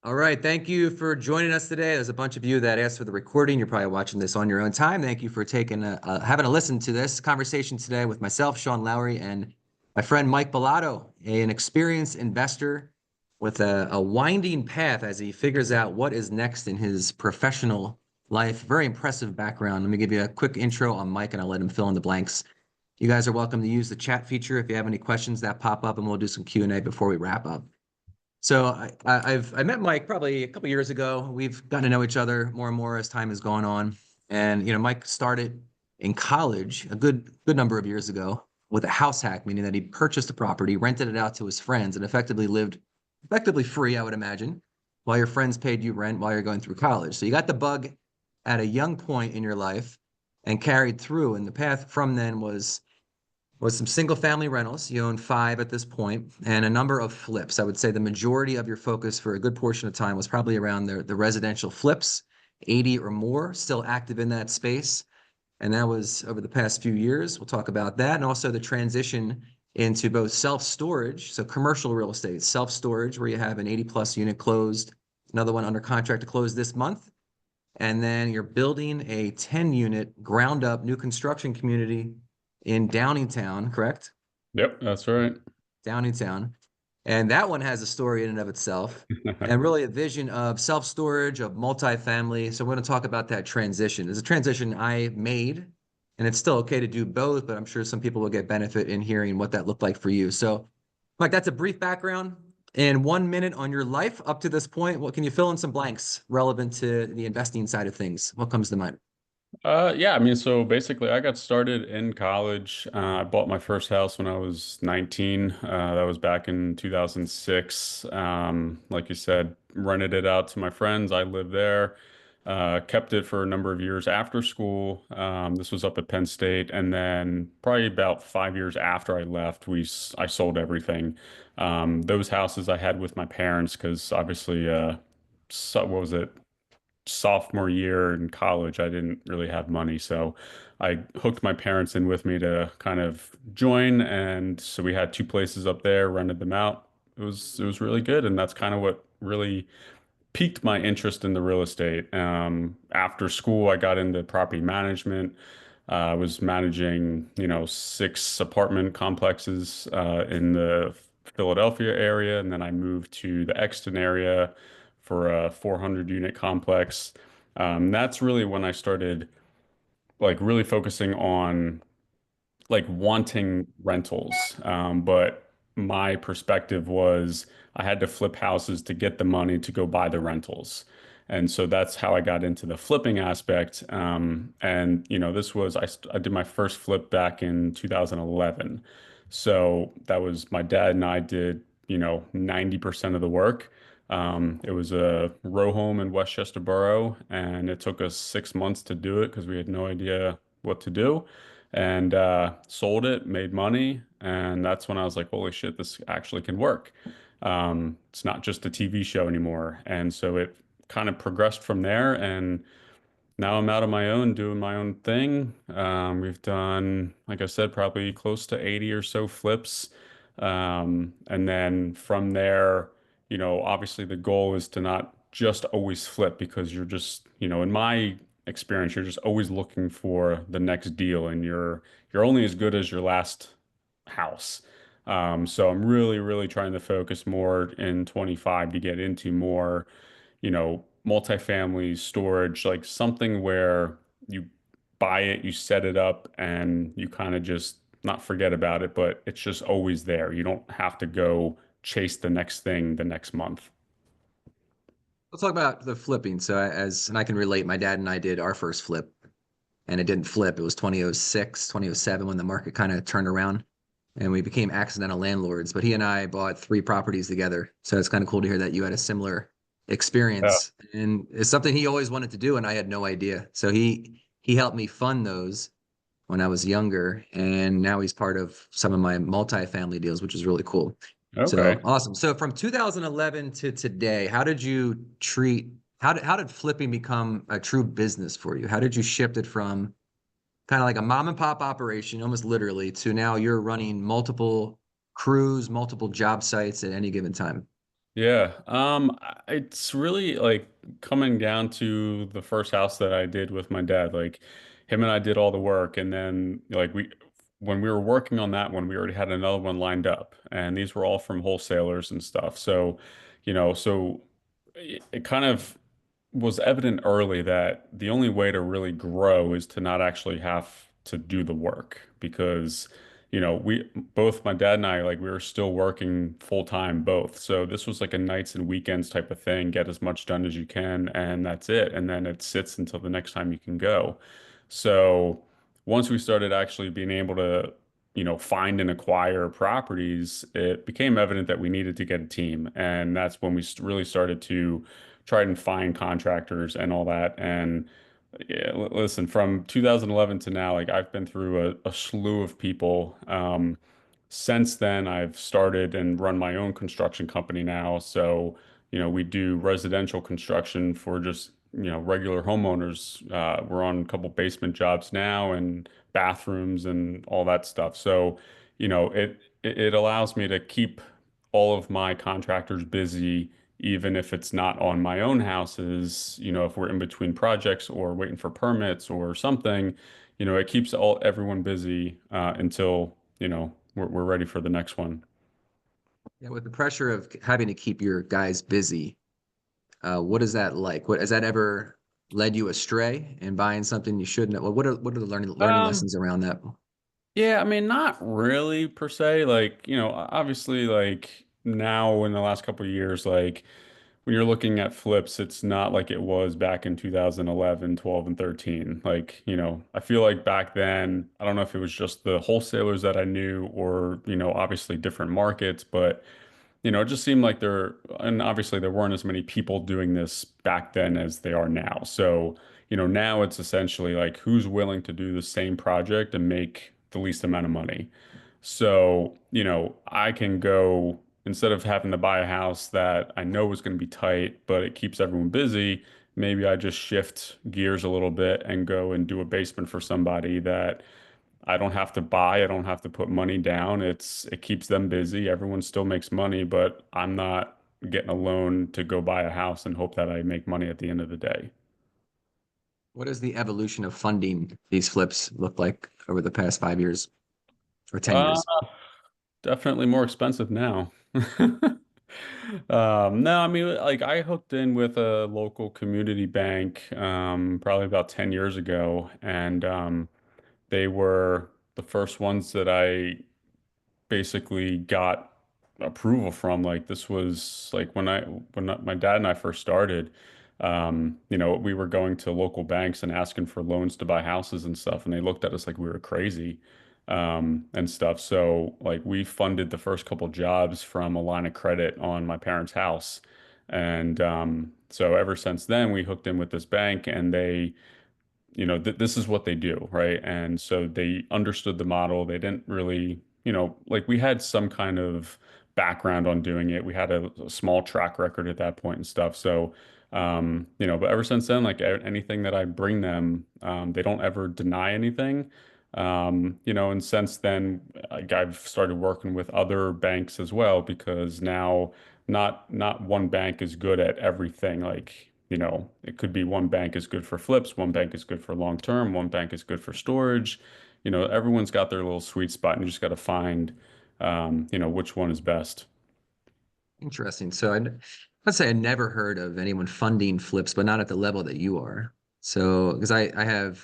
All right. Thank you for joining us today. There's a bunch of you that asked for the recording. You're probably watching this on your own time. Thank you for having a listen to this conversation today with myself, Sean Lowry, and my friend Mike Bellato, an experienced investor with a winding path as he figures out what is next in his professional life. Very impressive background. Let me give you a quick intro on Mike, and I'll let him fill in the blanks. You guys are welcome to use the chat feature if you have any questions that pop up, and we'll do some Q&A before we wrap up. So I met Mike probably a couple years ago. We've gotten to know each other more and more as time has gone on. And Mike started in college a good number of years ago with a house hack, meaning that he purchased a property, rented it out to his friends, and effectively lived effectively free, I would imagine, while your friends paid you rent while you're going through college. So you got the bug at a young point in your life and carried through. And the path from then was some single family rentals. You own five at this point, and a number of flips. I would say the majority of your focus for a good portion of time was probably around the residential flips, 80 or more, still active in that space. And that was over the past few years. We'll talk about that. And also the transition into both self-storage, so commercial real estate, self-storage, where you have an 80 plus unit closed, another one under contract to close this month. And then you're building a 10 unit ground up new construction community in Downingtown, correct? Yep, that's right. Downingtown. And that one has a story in and of itself and really a vision of self-storage, of multifamily. So we're going to talk about that transition. It's a transition I made, and it's still okay to do both, but I'm sure some people will get benefit in hearing what that looked like for you. So, Mike, that's a brief background. In 1 minute on your life up to this point, what can you fill in some blanks relevant to the investing side of things? What comes to mind? Yeah, I mean, so basically, I got started in college. I bought my first house when I was 19. That was back in 2006. Like you said, rented it out to my friends. I lived there, kept it for a number of years after school. This was up at Penn State, and then probably about 5 years after I left, I sold everything. Those houses I had with my parents because obviously, so, what was it? Sophomore year in college, I didn't really have money. So I hooked my parents in with me to kind of join. And so we had two places up there, rented them out. It was really good. And that's kind of what really piqued my interest in the real estate. After school, I got into property management. I was managing, 6 apartment complexes in the Philadelphia area, and then I moved to the Exton area for a 400 unit complex. That's really when I started like really focusing on like wanting rentals. But my perspective was I had to flip houses to get the money to go buy the rentals. And so that's how I got into the flipping aspect. And I did my first flip back in 2011. So that was my dad and I did, 90% of the work. It was a row home in Westchester Borough, and it took us 6 months to do it because we had no idea what to do and sold it, made money, and that's when I was like, "Holy shit, this actually can work." It's not just a TV show anymore, and so it kind of progressed from there. And now I'm out on my own doing my own thing. We've done, like I said, probably close to 80 or so flips. And then from there, obviously the goal is to not just always flip because you're just, in my experience, you're just always looking for the next deal and you're only as good as your last house. So I'm really, really trying to focus more in 25 to get into more multifamily storage, like something where you buy it, you set it up, and you kind of just not forget about it, but it's just always there. You don't have to go chase the next thing the next month. Let's talk about the flipping. And I can relate, my dad and I did our first flip, and it didn't flip. It was 2006, 2007 when the market kind of turned around and we became accidental landlords. But he and I bought three properties together. So it's kind of cool to hear that you had a similar Yeah. experience. And it's something he always wanted to do, and I had no idea. So he helped me fund those when I was younger, and now he's part of some of my multifamily deals, which is really cool. So Okay. awesome. So from 2011 to today, how did flipping become a true business for you? How did you shift it from kind of like a mom and pop operation, almost literally, to now you're running multiple crews, multiple job sites at any given time? Yeah. It's really like coming down to the first house that I did with my dad. Like him and I did all the work, and then like when we were working on that one, we already had another one lined up, and these were all from wholesalers and stuff. So, so it kind of was evident early that the only way to really grow is to not actually have to do the work because, we both my dad and I like we were still working full time both. So this was like a nights and weekends type of thing, get as much done as you can, and that's it. And then it sits until the next time you can go. So once we started actually being able to, find and acquire properties, it became evident that we needed to get a team. And that's when we really started to try and find contractors and all that. And yeah, listen, from 2011 to now, like I've been through a slew of people. Since then, I've started and run my own construction company now. So, we do residential construction for just, regular homeowners. We're on a couple basement jobs now and bathrooms and all that stuff. So, it allows me to keep all of my contractors busy even if it's not on my own houses, if we're in between projects or waiting for permits or something, it keeps everyone busy until, we're ready for the next one. Yeah, with the pressure of having to keep your guys busy, what is that like? What has that ever led you astray in buying something you shouldn't? Well, what are the learning Um, lessons around that? yeah, I mean, not really per se. Like, obviously, like now in the last couple of years, like when you're looking at flips, it's not like it was back in 2011, 12, and 13. Like, I feel like back then, I don't know if it was just the wholesalers that I knew or, obviously different markets, but it just seemed like and obviously there weren't as many people doing this back then as they are now. So, now it's essentially like who's willing to do the same project and make the least amount of money. So, I can go instead of having to buy a house that I know is going to be tight, but it keeps everyone busy, maybe I just shift gears a little bit and go and do a basement for somebody that I don't have to buy, I don't have to put money down. It keeps them busy. Everyone still makes money, but I'm not getting a loan to go buy a house and hope that I make money at the end of the day. What does the evolution of funding these flips look like over the past 5 years or 10 Uh, years? Definitely more expensive now. No, I mean, like I hooked in with a local community bank probably about 10 years ago, and they were the first ones that I basically got approval from. Like this was like my dad and I first started, we were going to local banks and asking for loans to buy houses and stuff, and they looked at us like we were crazy, and stuff. So like we funded the first couple jobs from a line of credit on my parents' house. And so ever since then, we hooked in with this bank and they th this is what they do, right? And so they understood the model. They didn't really, like we had some kind of background on doing it. We had a small track record at that point and stuff. So, but ever since then, like anything that I bring them, they don't ever deny anything. And since then, like I've started working with other banks as well because now not one bank is good at everything. Like, it could be one bank is good for flips, one bank is good for long term, one bank is good for storage. Everyone's got their little sweet spot, and you just got to find, which one is best. Interesting. So let's say I never heard of anyone funding flips, but not at the level that you are. So because I have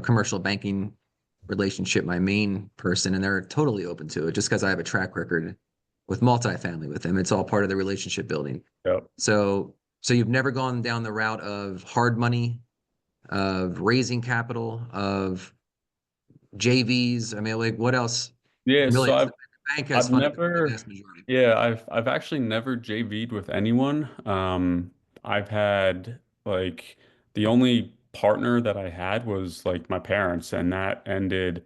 commercial banking relationship, my main person, and they're totally open to it just because I have a track record with multifamily with them. It's all part of the relationship building. Yep. So you've never gone down the route of hard money, of raising capital, of JVs. I mean, like what else? Yeah, Really, so the bank has I've funded the never vast majority. yeah, I've actually never JV'd with anyone. I've had like the only partner that I had was like my parents, and that ended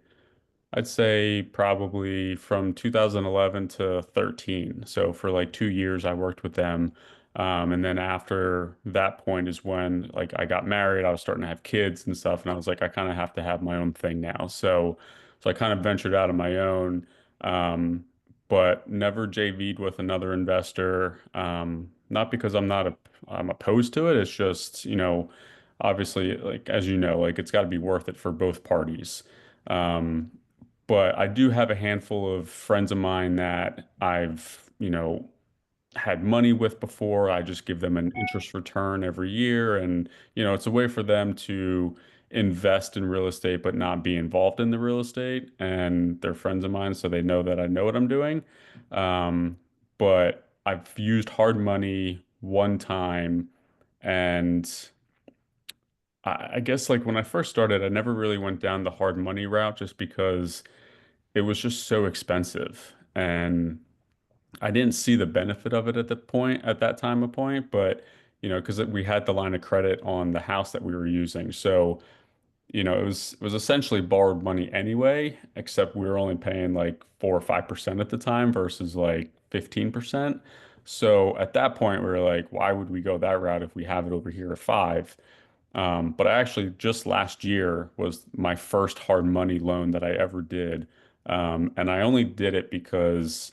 I'd say probably from 2011 to 13. So for like 2 years, I worked with them. And then after that point is when like I got married, I was starting to have kids and stuff, and I was like, I kind of have to have my own thing now. So I kind of ventured out on my own. Um, but never JV'd with another investor. Not because I'm opposed to it. It's just, obviously, like as you know, like it's got to be worth it for both parties. Um, but I do have a handful of friends of mine that I've, had money with before. I just give them an interest return every year. And, it's a way for them to invest in real estate, but not be involved in the real estate. And they're friends of mine, so they know that I know what I'm doing. Um, but I've used hard money one time. And I guess like when I first started, I never really went down the hard money route just because it was just so expensive. And I didn't see the benefit of it at that time of point, but because we had the line of credit on the house that we were using. So, it was essentially borrowed money anyway, except we were only paying like 4 or 5% at the time versus like 15%. So at that point, we were like, why would we go that route if we have it over here at five? But I actually just last year was my first hard money loan that I ever did. And I only did it because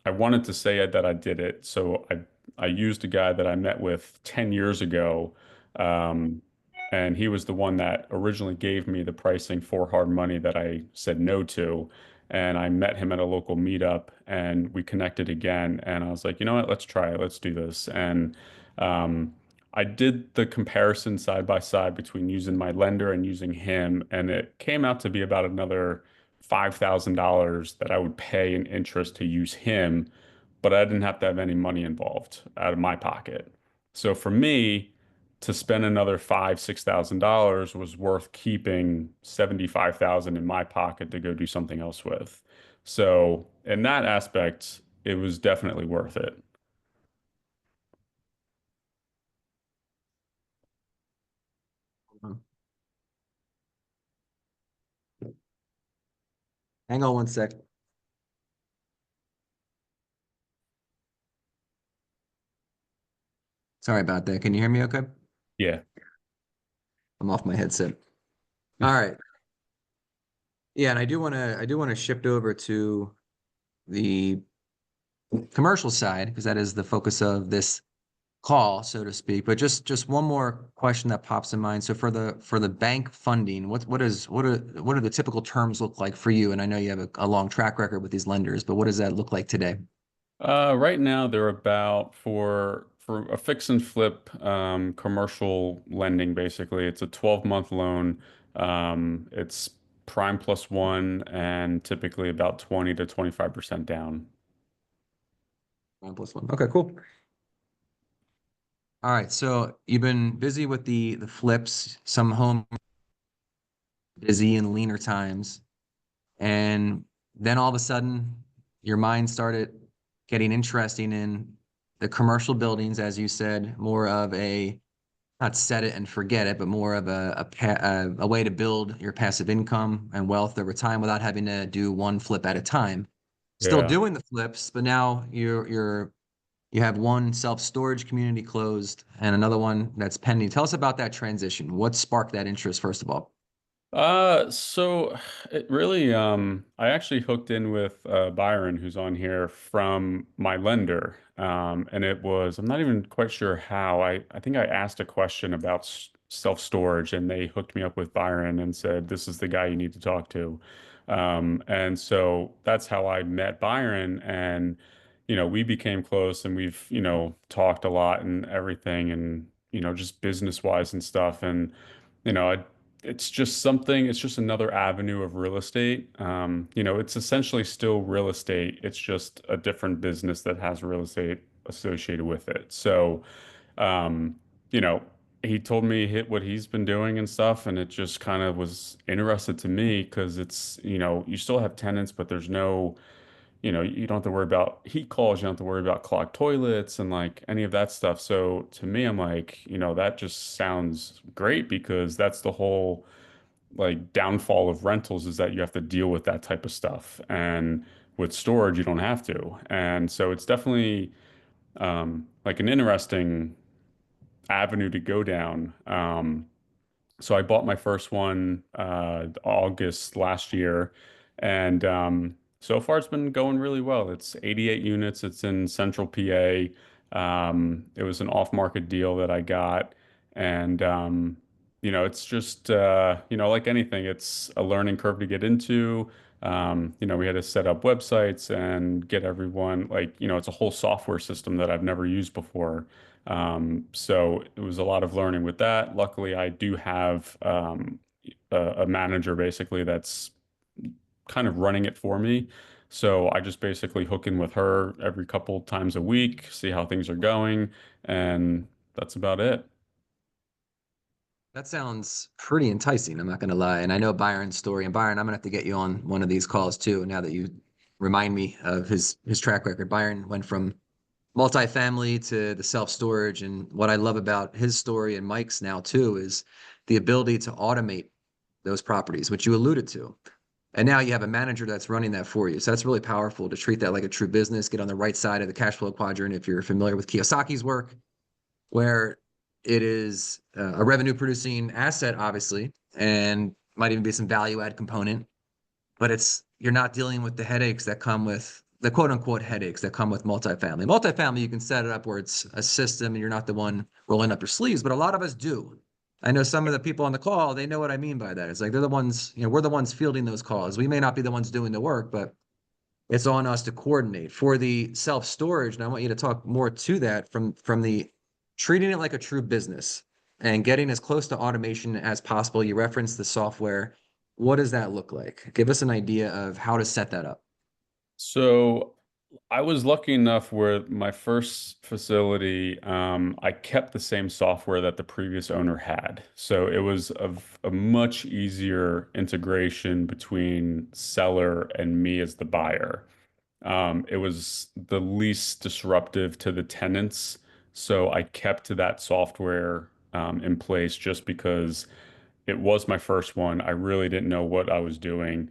I wanted to say that I did it. So I used a guy that I met with 10 years ago. Um, and he was the one that originally gave me the pricing for hard money that I said no to. And I met him at a local meetup and we connected again. And I was like, you know what, let's try it. Let's do this. And um, I did the comparison side by side between using my lender and using him. And it came out to be about another $5,000 that I would pay in interest to use him, but I didn't have to have any money involved out of my pocket. So for me, to spend another $6,000 was worth keeping 75,000 in my pocket to go do something else with. So in that aspect, it was definitely worth it. Hang on one sec. Sorry about that. Can you hear me okay? Yeah. I'm off my headset. All right. Yeah, and I do want to shift over to the commercial side because that is the focus of this call, so to speak. But just one more question that pops in mind. So for the bank funding, what are the typical terms look like for you? And I know you have a long track record with these lenders, but what does that look like today? Right now they're about for a fix and flip commercial lending basically. It's a 12-month loan. It's prime plus one and typically about 20 to 25% down. 1+1. Okay, cool. All right. So you've been busy with the flips, some home busy in leaner times. And then all of a sudden, your mind started getting interesting in the commercial buildings, as you said, more of a not set it and forget it, but more of a way to build your passive income and wealth over time without having to do one flip at a time. Still Yeah. doing the flips, but now you have one self-storage community closed and another one that's pending. Tell us about that transition. What sparked that interest, first of all? So it really, I actually hooked in with Byron, who's on here from my lender. And I'm not even quite sure how. I think I asked a question about self-storage and they hooked me up with Byron and said, this is the guy you need to talk to. And so that's how I met Byron. And, we became close and we've, talked a lot and everything and, just business-wise and stuff. And, you know, I, it's just another avenue of real estate. It's essentially still real estate. It's just a different business that has real estate associated with it. So, um, you know, he told me hit what he's been doing and stuff, and it just kind of was interested to me because you still have tenants, but there's no, you don't have to worry about heat calls, you don't have to worry about clogged toilets and like any of that stuff. So to me, I'm like, that just sounds great because that's the whole like downfall of rentals is that you have to deal with that type of stuff. And with storage, you don't have to. And so it's definitely like an interesting avenue to go down. So I bought my first one August last year, and So far, it's been going really well. It's 88 units. It's in central PA. It was an off-market deal that I got. And, it's just, like anything, it's a learning curve to get into. We had to set up websites and get everyone, like, it's a whole software system that I've never used before. So it was a lot of learning with that. Luckily, I do have a manager basically that's kind of running it for me. So I just basically hook in with her every couple times a week, see how things are going, and that's about it. That sounds pretty enticing, I'm not going to lie. And I know Byron's story. And Byron, I'm going to have to get you on one of these calls too, now that you remind me of his track record. Byron went from multifamily to the self-storage. And what I love about his story and Mike's now too is the ability to automate those properties, which you alluded to. And now you have a manager that's running that for you. So that's really powerful to treat that like a true business, get on the right side of the cash flow quadrant. If you're familiar with Kiyosaki's work, where it is a revenue producing asset, obviously, and might even be some value add component, but you're not dealing with the headaches that come with the quote unquote headaches that come with multifamily. Multifamily, you can set it up where it's a system and you're not the one rolling up your sleeves, but a lot of us do. I know some of the people on the call, they know what I mean by that. It's like they're the ones, we're the ones fielding those calls. We may not be the ones doing the work, but it's on us to coordinate for the self-storage. And I want you to talk more to that from the treating it like a true business and getting as close to automation as possible. You referenced the software. What does that look like? Give us an idea of how to set that up. So I was lucky enough where my first facility, I kept the same software that the previous owner had. So it was a much easier integration between seller and me as the buyer. It was the least disruptive to the tenants. So I kept that software in place just because it was my first one. I really didn't know what I was doing.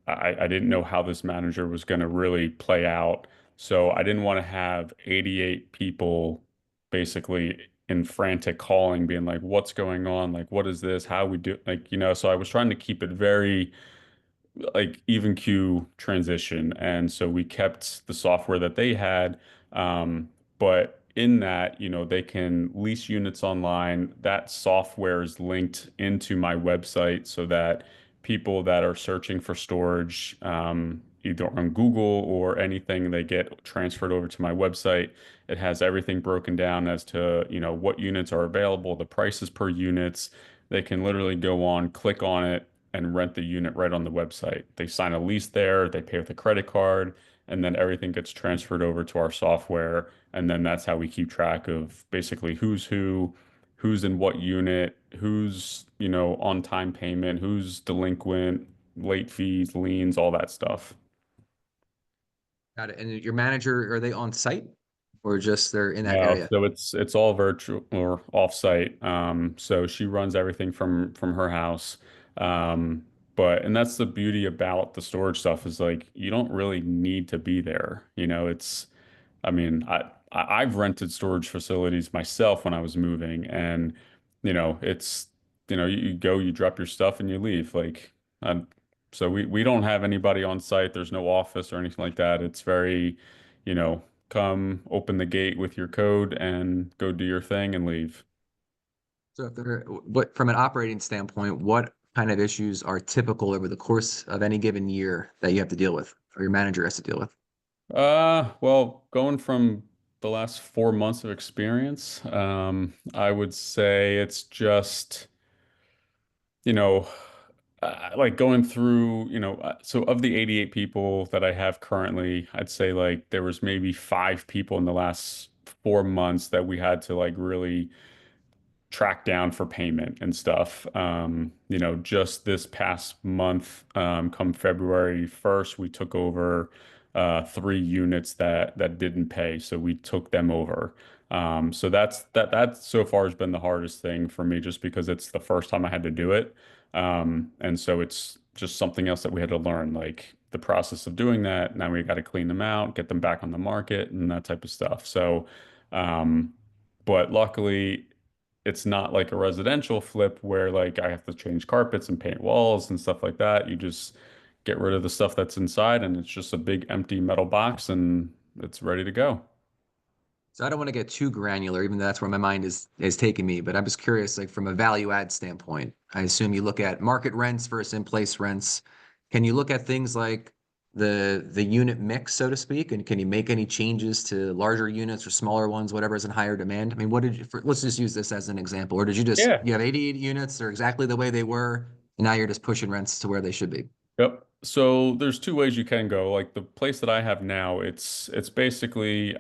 I didn't know how this manager was going to really play out. So I didn't want to have 88 people basically in frantic calling, being like, what's going on? Like, what is this? How we do? Like, so I was trying to keep it very like even queue transition. And so we kept the software that they had. But in that, they can lease units online. That software is linked into my website so that people that are searching for storage, either on Google or anything, they get transferred over to my website. It has everything broken down as to, what units are available, the prices per units. They can literally go on, click on it, and rent the unit right on the website. They sign a lease there, they pay with a credit card, and then everything gets transferred over to our software. And then that's how we keep track of basically who's who, who's in what unit, who's, on time payment, who's delinquent, late fees, liens, all that stuff. Got it. And your manager, are they on site or just they're in that No, area? so it's all virtual or offsite. So she runs everything from her house. Um, and that's the beauty about the storage stuff is like you don't really need to be there. I mean, I've rented storage facilities myself when I was moving, and it's you go, you drop your stuff, and you leave. So we don't have anybody on site. There's no office or anything like that. It's very, come open the gate with your code and go do your thing and leave. So what from an operating standpoint, what kind of issues are typical over the course of any given year that you have to deal with or your manager has to deal with? Well, going from the last 4 months of experience, I would say it's just, you know, like going through, so of the 88 people that I have currently, I'd say like there was maybe 5 people in the last 4 months that we had to like really track down for payment and stuff. Just this past month, come February 1st, we took over 3 units that didn't pay, so we took them over. So that so far has been the hardest thing for me, just because it's the first time I had to do it. And so it's just something else that we had to learn, like the process of doing that. Now we got to clean them out, get them back on the market, and that type of stuff. So, um, but luckily it's not like a residential flip where like I have to change carpets and paint walls and stuff like that. You just get rid of the stuff that's inside, and it's just a big empty metal box, and it's ready to go. So I don't want to get too granular, even though that's where my mind is taking me. But I'm just curious, like from a value add standpoint, I assume you look at market rents versus in-place rents. Can you look at things like the unit mix, so to speak, and can you make any changes to larger units or smaller ones, whatever is in higher demand? I mean, what did you, let's just use this as an example, or did you just Yeah. you have 88 units, they're exactly the way they were, and now you're just pushing rents to where they should be? Yep. So there's two ways you can go. Like the place that I have now, it's basically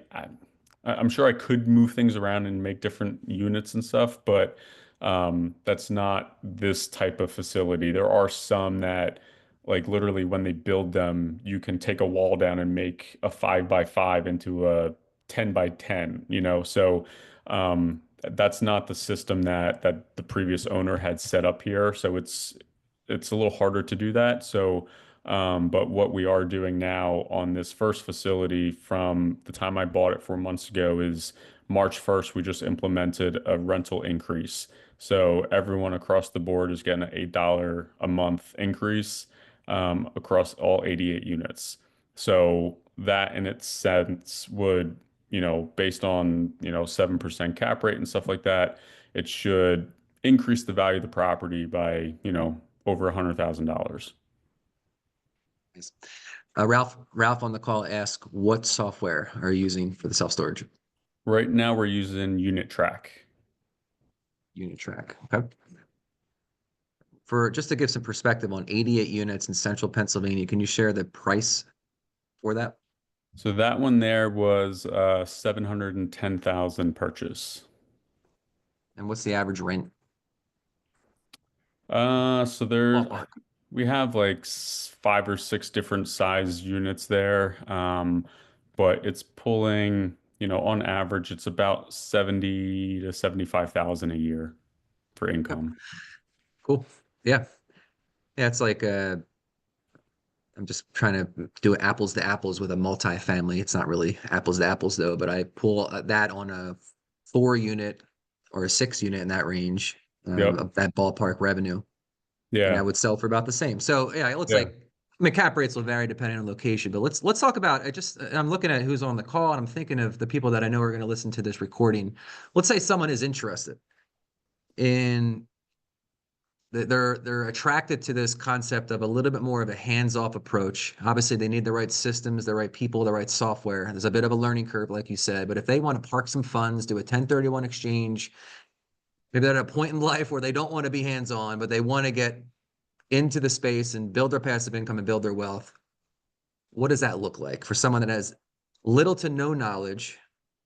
I'm sure I could move things around and make different units and stuff, but that's not this type of facility. There are some that like literally when they build them, you can take a wall down and make a 5 by 5 into a 10 by 10, you know. So that's not the system that the previous owner had set up here. So it's a little harder to do that. So, but what we are doing now on this first facility from the time I bought it 4 months ago is March 1st, we just implemented a rental increase. So everyone across the board is getting an $8 a month increase across all 88 units. So that in its sense would, based on, 7% cap rate and stuff like that, it should increase the value of the property by, over $100,000. Yes. Ralph on the call asked, what software are you using for the self-storage Right now we're using unit track. unit track? Okay. For just to give some perspective on 88 units in central Pennsylvania, can you share the price for that? So that one there was 710,000 purchase. And what's the average rent? So there's Ballpark. we have like 5 or 6 different size units there. But it's pulling, on average, it's about 70 to 75,000 a year for Okay, income. cool. Yeah. Yeah, it's like I'm just trying to do apples to apples with a multifamily. It's not really apples to apples though, but I pull that on a 4 unit or a 6 unit in that range, Yep. of that ballpark revenue, and I Yeah. would sell for about the same. So yeah, it looks Yeah. like, I mean, cap rates will vary depending on location, but let's talk about. I'm looking at who's on the call, and I'm thinking of the people that I know are going to listen to this recording. Let's say someone is interested in they're attracted to this concept of a little bit more of a hands-off approach. Obviously, they need the right systems, the right people, the right software. There's a bit of a learning curve, like you said, but if they want to park some funds, do a 1031 exchange, maybe they're at a point in life where they don't want to be hands-on, but they want to get into the space and build their passive income and build their wealth. What does that look like for someone that has little to no knowledge,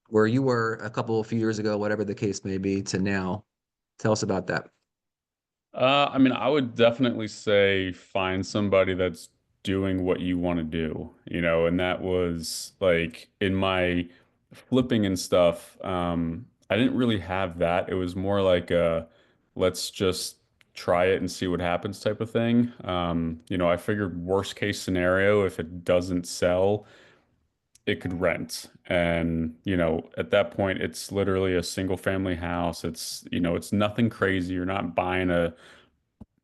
where you were a few years ago, whatever the case may be, to now? Tell us about that. I mean, I would definitely say find somebody that's doing what you want to do, and that was like in my flipping and stuff. I didn't really have that. It was more like let's just try it and see what happens type of thing. I figured worst case scenario, if it doesn't sell, it could rent. And, at that point, it's literally a single family house. It's nothing crazy. You're not buying a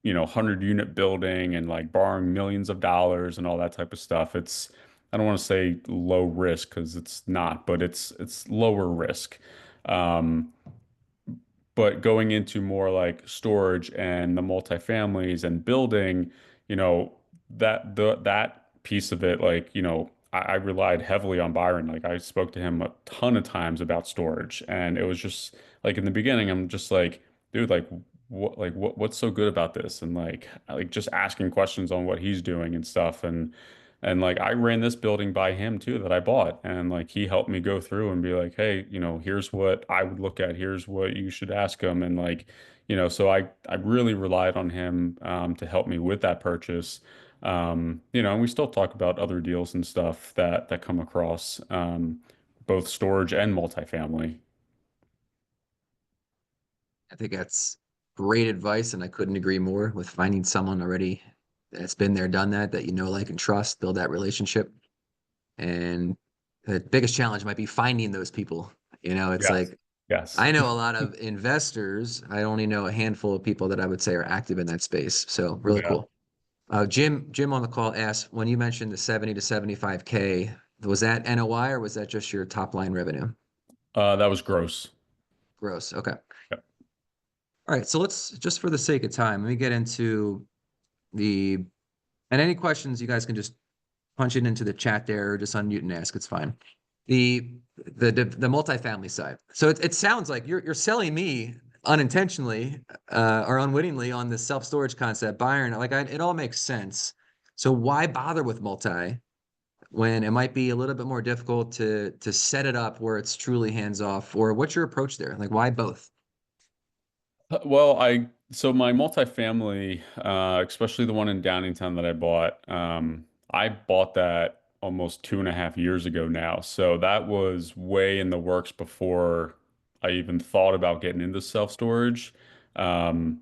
100-unit building and like borrowing millions of dollars and all that type of stuff. I don't want to say low risk because it's not, but it's lower risk. Um, but going into more like storage and the multifamilies and building, you know, that piece of it, like, I relied heavily on Byron. Like I spoke to him a ton of times about storage. And it was just like in the beginning, I'm just like, dude, what's so good about this? And like just asking questions on what he's doing and stuff. And like I ran this building by him too that I bought. And like he helped me go through and be like, hey, here's what I would look at, here's what you should ask him. And like, so I really relied on him to help me with that purchase. And we still talk about other deals and stuff that come across both storage and multifamily. I think that's great advice, and I couldn't agree more with finding someone already that's been there, done that, that you know, like, and trust, build that relationship. And the biggest challenge might be finding those people. It's Yes. like Yes. I know a lot of investors. I only know a handful of people that I would say are active in that space. So really Yeah. cool. Jim on the call asked, when you mentioned the 70 to 75K, was that NOI or was that just your top line revenue? That was gross. Gross. Okay. Yep. All right. So let's just for the sake of time, let me get into the and any questions you guys can just punch it into the chat there or just unmute and ask. It's fine. The the multifamily side. So it sounds like you're selling me unintentionally or unwittingly on the self storage concept, Byron. It all makes sense. So why bother with multi when it might be a little bit more difficult to set it up where it's truly hands off? Or what's your approach there? Like why both? Well, so my multifamily, especially the one in Downingtown that I bought, I bought that almost 2.5 years ago now. So that was way in the works before I even thought about getting into self-storage. And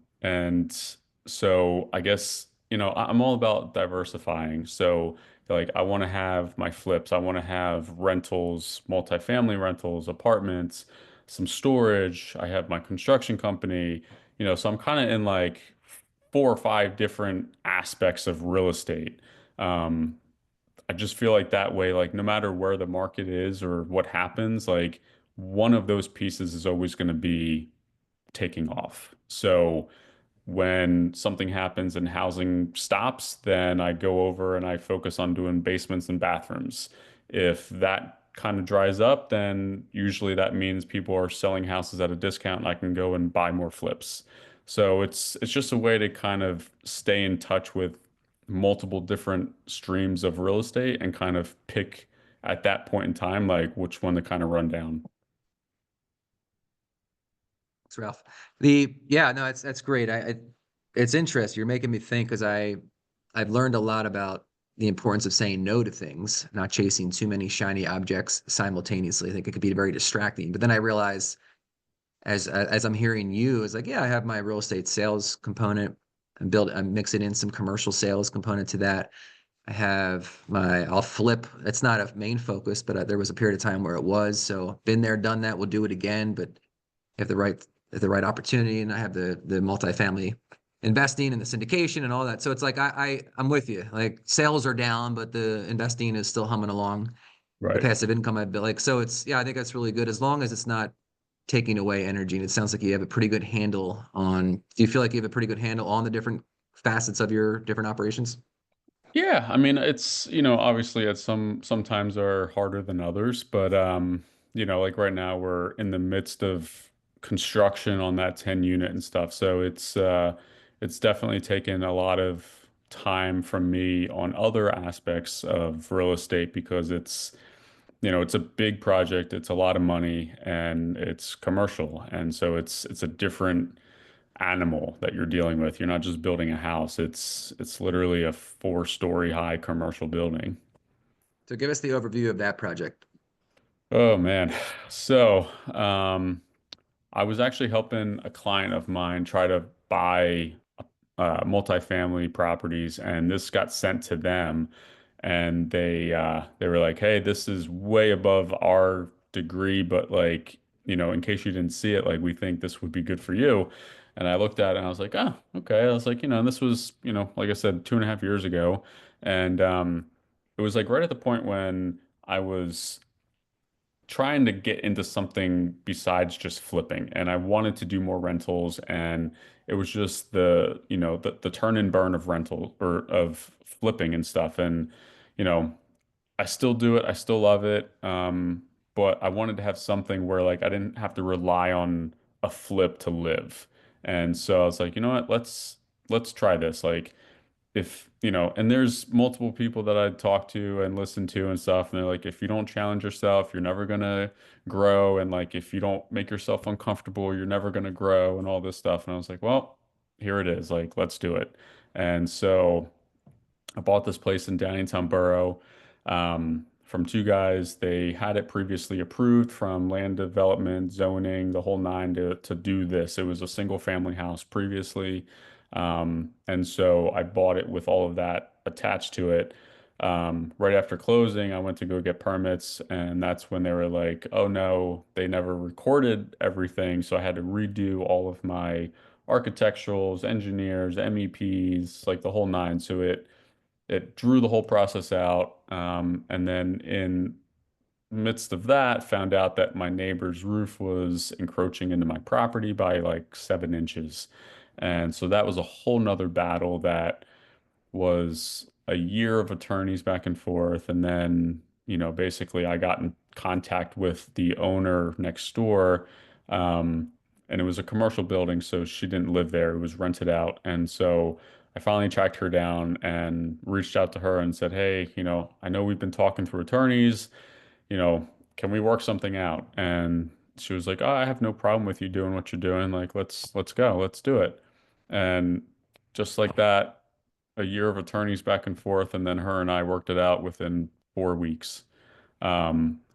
so I guess, I'm all about diversifying. So like I want to have my flips, I want to have rentals, multifamily rentals, apartments, some storage. I have my construction company, so I'm kind of in like 4 or 5 different aspects of real estate. Um, I just feel like that way, like no matter where the market is or what happens, like one of those pieces is always going to be taking off. So when something happens and housing stops, then I go over and I focus on doing basements and bathrooms. If that kind of dries up, then usually that means people are selling houses at a discount and I can go and buy more flips. So it's just a way to kind of stay in touch with multiple different streams of real estate and kind of pick at that point in time like which one to kind of run down. Thanks, Ralph. The yeah, no, it's that's great. It's interesting. You're making me think because I've learned a lot about the importance of saying no to things, not chasing too many shiny objects simultaneously. I think it could be very distracting. But then I realize as I'm hearing you, it's like, yeah, I have my real estate sales component and I'm mixing in some commercial sales component to that. I'll flip. It's not a main focus, but there was a period of time where it was. So been there, done that. We'll do it again. But if the right opportunity and I have the multifamily investing and the syndication and all that. So it's like I'm with you. Like sales are down, but the investing is still humming along. The Right. passive income I've built. Like so it's yeah, I think that's really good as long as it's not taking away energy. And it sounds like you have a pretty good handle on do you feel like you have a pretty good handle on the different facets of your different operations? Yeah, I mean it's, obviously it's sometimes are harder than others, but like right now we're in the midst of construction on that 10 unit and stuff. So it's definitely taken a lot of time from me on other aspects of real estate because it's a big project, it's a lot of money and it's commercial. And so it's a different animal that you're dealing with. You're not just building a house. It's literally a 4-story high commercial building. So give us the overview of that project. Oh man. So, I was actually helping a client of mine try to buy multifamily properties, and this got sent to them, and they were like, "Hey, this is way above our degree, but like, in case you didn't see it, like we think this would be good for you." And I looked at it and I was like, "Oh, okay." I was like, and this was, like I said, 2.5 years ago, and it was like right at the point when I was trying to get into something besides just flipping and I wanted to do more rentals and it was just the turn and burn of rental or of flipping and stuff and you know I still do it. I still love it. But I wanted to have something where like I didn't have to rely on a flip to live. And so I was like, you know what? Let's try this. Like if, and there's multiple people that I talk to and listen to and stuff, and they're like, if you don't challenge yourself, you're never gonna grow. And like if you don't make yourself uncomfortable, you're never gonna grow and all this stuff. And I was like, well, here it is. Like, let's do it. And so I bought this place in Downingtown Borough from two guys. They had it previously approved from land development, zoning, the whole nine to do this. It was a single family house previously. And so I bought it with all of that attached to it. Right after closing, I went to go get permits, and that's when they were like, oh no, they never recorded everything. So I had to redo all of my architecturals, engineers, MEPs, like the whole nine. So it drew the whole process out. And then in midst of that, found out that my neighbor's roof was encroaching into my property by like 7 inches. And so that was a whole nother battle that was a year of attorneys back and forth. And then, basically I got in contact with the owner next door. Um, and it was a commercial building, so she didn't live there. It was rented out. And so I finally tracked her down and reached out to her and said, hey, I know we've been talking through attorneys, you know, can we work something out? And she was like, oh, I have no problem with you doing what you're doing. Like, let's go, let's do it. And just like that, a year of attorneys back and forth, and then her and I worked it out within 4 weeks.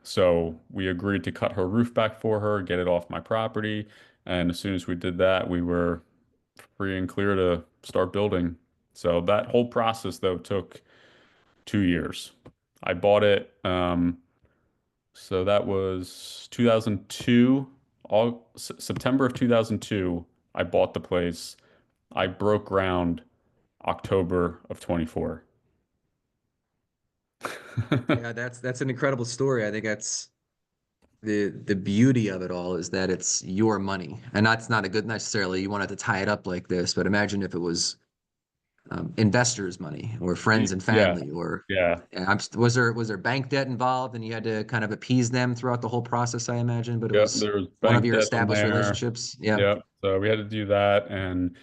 So we agreed to cut her roof back for her, get it off my property, and as soon as we did that, we were free and clear to start building. So that whole process though took 2 years. I bought it. So that was 2002, September of 2002, I bought the place. I broke ground October of 24. Yeah, that's an incredible story. I think that's the beauty of it all is that it's your money, and that's not a good necessarily. You wanted to tie it up like this, but imagine if it was investors' money or friends and Yeah, family, or yeah, was there bank debt involved, and you had to kind of appease them throughout the whole process, I imagine. But it yeah. was There was one of bank your debt on established there. relationships. Yeah. Yep. So we had to do that. And,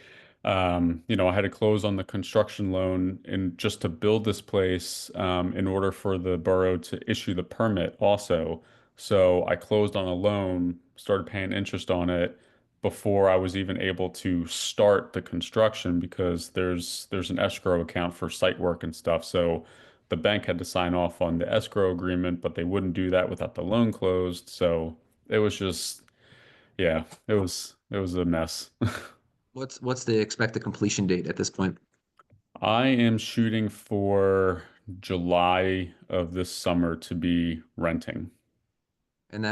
I had to close on the construction loan and just to build this place, in order for the borough to issue the permit also. So I closed on a loan, started paying interest on it before I was even able to start the construction because there's an escrow account for site work and stuff. So the bank had to sign off on the escrow agreement, but they wouldn't do that without the loan closed. So it was just, yeah, it was a mess. What's the expected completion date at this point? I am shooting for July of this summer to be renting. And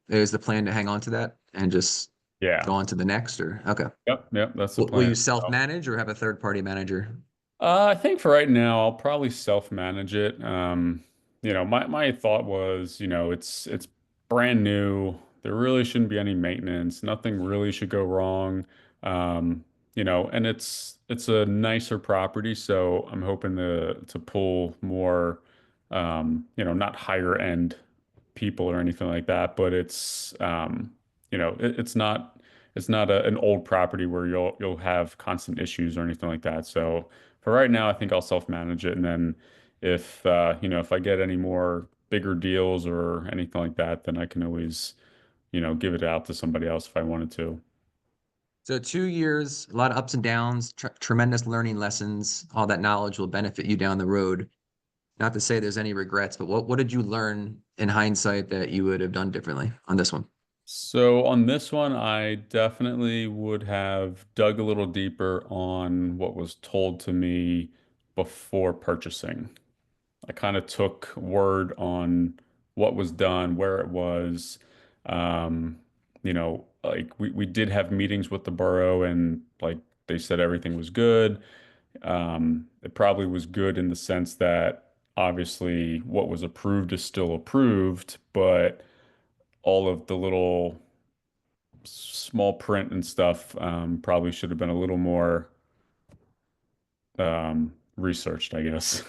is the plan to hang on to that and just Yeah. go on to the next, or okay. Yep, yep, that's the Will plan. you self-manage or have a third-party manager? I think for right now, I'll probably self-manage it. My thought was, it's brand new. There really shouldn't be any maintenance. Nothing really should go wrong. And it's a nicer property, so I'm hoping to pull more, not higher end people or anything like that, but it's not an old property where you'll have constant issues or anything like that. So for right now, I think I'll self-manage it, and then if I get any more bigger deals or anything like that, then I can always, give it out to somebody else if I wanted to. So 2 years, a lot of ups and downs, tremendous learning lessons. All that knowledge will benefit you down the road. Not to say there's any regrets, but what did you learn in hindsight that you would have done differently on this one? So on this one, I definitely would have dug a little deeper on what was told to me before purchasing. I kind of took word on what was done, where it was. Like we did have meetings with the borough and like they said everything was good. It probably was good in the sense that obviously what was approved is still approved, but all of the little small print and stuff probably should have been a little more researched, I guess.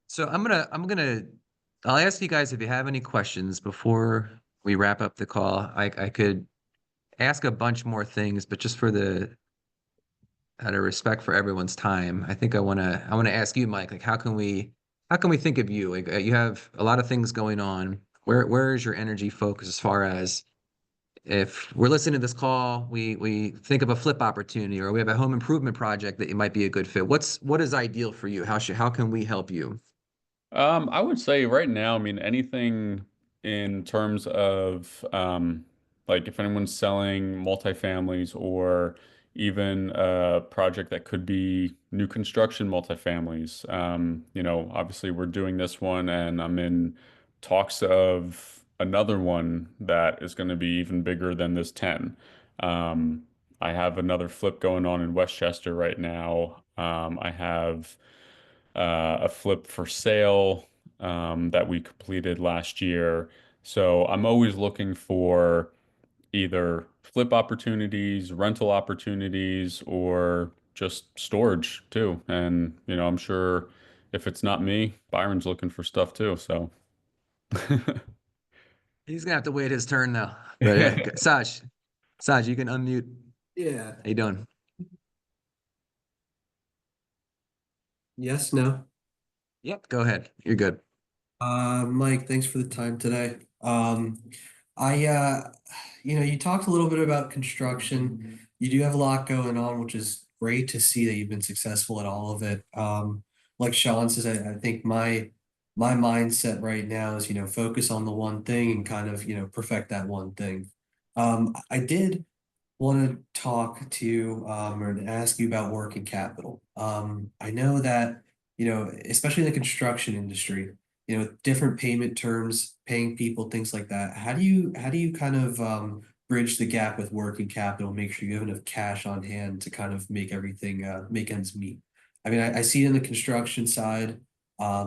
So I'll ask you guys if you have any questions before we wrap up the call. I could ask a bunch more things, but just for the out of respect for everyone's time, I think I want to ask you, Mike, like how can we think of you? Like you have a lot of things going on. Where is your energy focused as far as if we're listening to this call, we think of a flip opportunity or we have a home improvement project that it might be a good fit. What is ideal for you? How can we help you? I would say right now, I mean, anything in terms of like if anyone's selling multifamilies or even a project that could be new construction multifamilies. Obviously we're doing this one and I'm in talks of another one that is going to be even bigger than this 10. Um, I have another flip going on in Westchester right now. I have a flip for sale that we completed last year. So I'm always looking for either flip opportunities, rental opportunities, or just storage too. And, I'm sure if it's not me, Byron's looking for stuff too. So, He's gonna have to wait his turn though. But yeah, Saj, you can unmute. Yeah. How you doing? Yes, no. Yep, go ahead. You're good. Mike, thanks for the time today. I you talked a little bit about construction. You do have a lot going on, which is great to see that you've been successful at all of it. Like Sean says, I think my mindset right now is, focus on the one thing and kind of, perfect that one thing. I did want to talk to you or to ask you about working capital. I know that, especially in the construction industry, different payment terms, paying people, things like that. How do you kind of bridge the gap with working capital, make sure you have enough cash on hand to kind of make everything make ends meet? I mean, I see it in the construction side.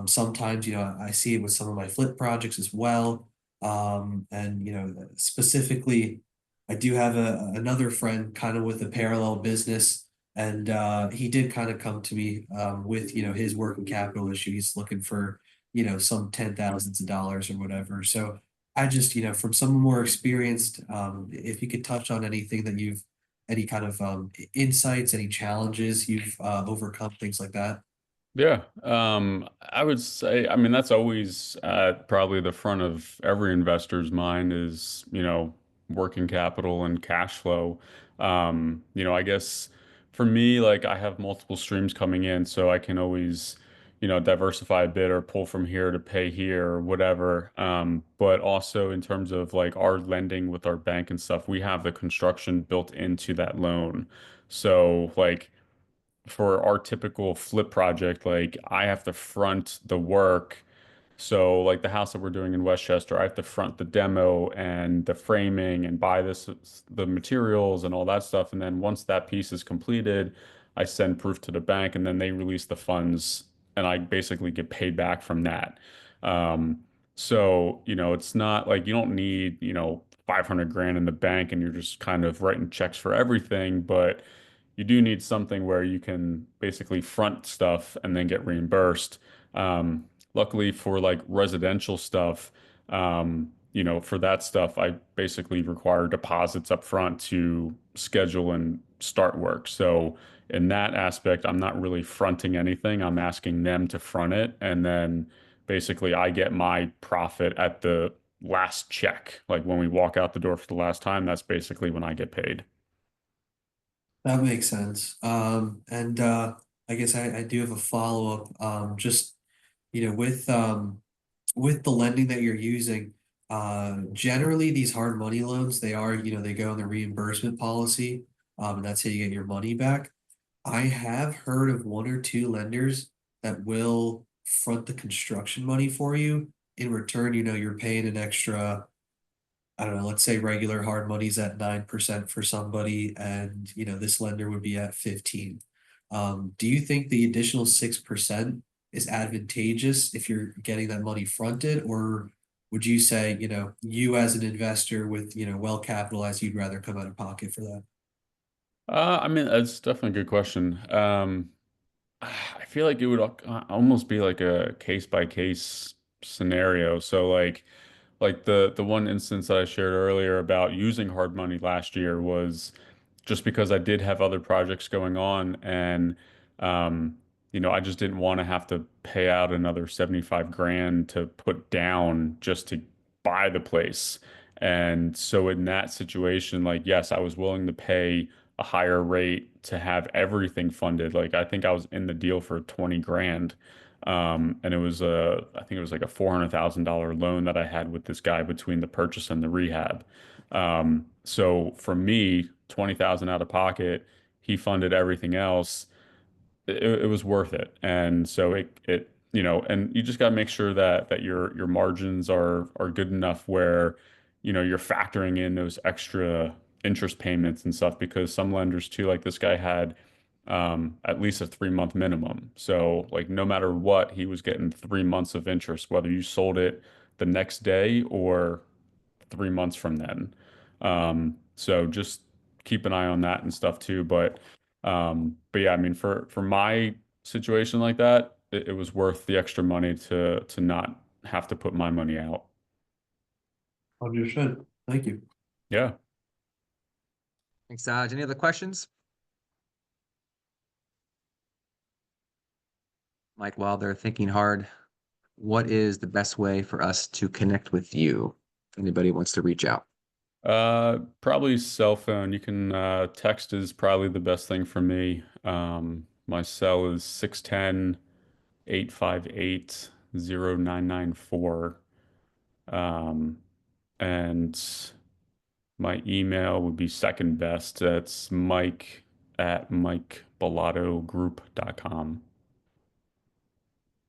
Sometimes, I see it with some of my flip projects as well. And specifically I do have another friend kind of with a parallel business, and he did kind of come to me with his working capital issue. He's looking for some ten thousands of dollars or whatever. So I just from someone more experienced, if you could touch on anything that you've any kind of insights, any challenges you've overcome, things like that. Yeah, I would say, I mean, that's always at probably the front of every investor's mind is, working capital and cash flow. I guess for me, like I have multiple streams coming in, so I can always, diversify a bit or pull from here to pay here or whatever. But also in terms of like our lending with our bank and stuff, we have the construction built into that loan. So like, for our typical flip project, like I have to front the work. So like the house that we're doing in Westchester, I have to front the demo and the framing and buy the materials and all that stuff. And then once that piece is completed, I send proof to the bank and then they release the funds and I basically get paid back from that. Um, so, it's not like you don't need, 500 grand in the bank and you're just kind of writing checks for everything, but you do need something where you can basically front stuff and then get reimbursed. Luckily for like residential stuff, for that stuff, I basically require deposits up front to schedule and start work. So in that aspect, I'm not really fronting anything. I'm asking them to front it, and then basically I get my profit at the last check. Like when we walk out the door for the last time, that's basically when I get paid. That makes sense. And I guess I do have a follow-up. Just with the lending that you're using, generally these hard money loans, they are, they go on the reimbursement policy, and that's how you get your money back. I have heard of one or two lenders that will front the construction money for you. In return, you're paying an extra, I don't know, let's say regular hard money's at 9% for somebody, and this lender would be at 15. Do you think the additional 6% is advantageous if you're getting that money fronted, or would you say, you as an investor with, well capitalized, you'd rather come out of pocket for that? I mean, that's definitely a good question. I feel like it would almost be like a case by case scenario. So like the one instance that I shared earlier about using hard money last year was just because I did have other projects going on and um, I just didn't want to have to pay out another 75 grand to put down just to buy the place. And so in that situation, like yes, I was willing to pay a higher rate to have everything funded. Like I think I was in the deal for 20 grand. And I think it was like a $400,000 loan that I had with this guy between the purchase and the rehab. So for me, 20,000 out of pocket, he funded everything else. It was worth it. And so and you just got to make sure that your margins are good enough where, you're factoring in those extra interest payments and stuff because some lenders too, like this guy had at least a 3 month minimum. So like no matter what, he was getting 3 months of interest, whether you sold it the next day or 3 months from then. So just keep an eye on that and stuff too. But yeah, I mean, for my situation like that, it was worth the extra money to not have to put my money out. Understood. Thank you. Yeah. Thanks, Saj. Any other questions? Mike, while they're thinking hard, what is the best way for us to connect with you? If anybody wants to reach out. Probably cell phone. You can text is probably the best thing for me. My cell is 610-858-0994. And my email would be second best. That's mike@mikeballatogroup.com.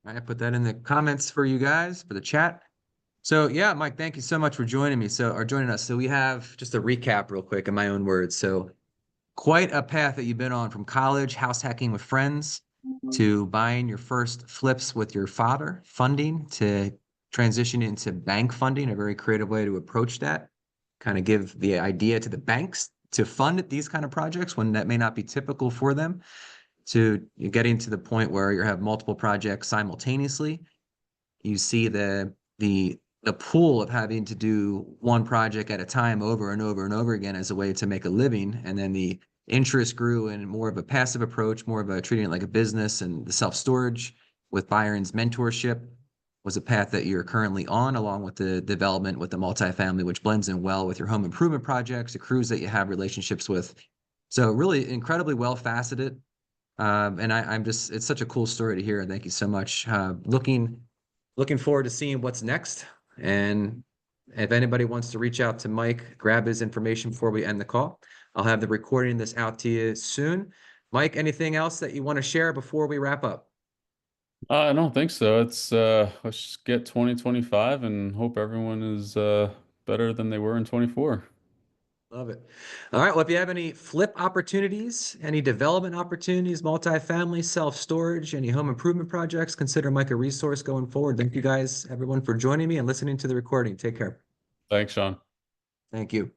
I put that in the comments for you guys for the chat. So yeah, Mike, thank you so much for joining me. Or joining us. So we have just a recap real quick in my own words. So quite a path that you've been on from college, house hacking with friends, to buying your first flips with your father, funding, to transition into bank funding, a very creative way to approach that. Kind of give the idea to the banks to fund these kind of projects when that may not be typical for them, to getting to the point where you have multiple projects simultaneously. You see the pool of having to do one project at a time over and over and over again as a way to make a living. And then the interest grew in more of a passive approach, more of a treating it like a business, and the self-storage with Byron's mentorship was a path that you're currently on, along with the development with the multifamily, which blends in well with your home improvement projects, the crews that you have relationships with. So really incredibly well faceted. And I'm just, it's such a cool story to hear. And thank you so much. Looking forward to seeing what's next. And if anybody wants to reach out to Mike, grab his information before we end the call. I'll have the recording of this out to you soon. Mike, anything else that you want to share before we wrap up? I don't think so. Let's just get 2025 and hope everyone is better than they were in 24. Love it. All right. Well, if you have any flip opportunities, any development opportunities, multifamily, self-storage, any home improvement projects, consider Mike a resource going forward. Thank you guys, everyone, for joining me and listening to the recording. Take care. Thanks, Sean. Thank you.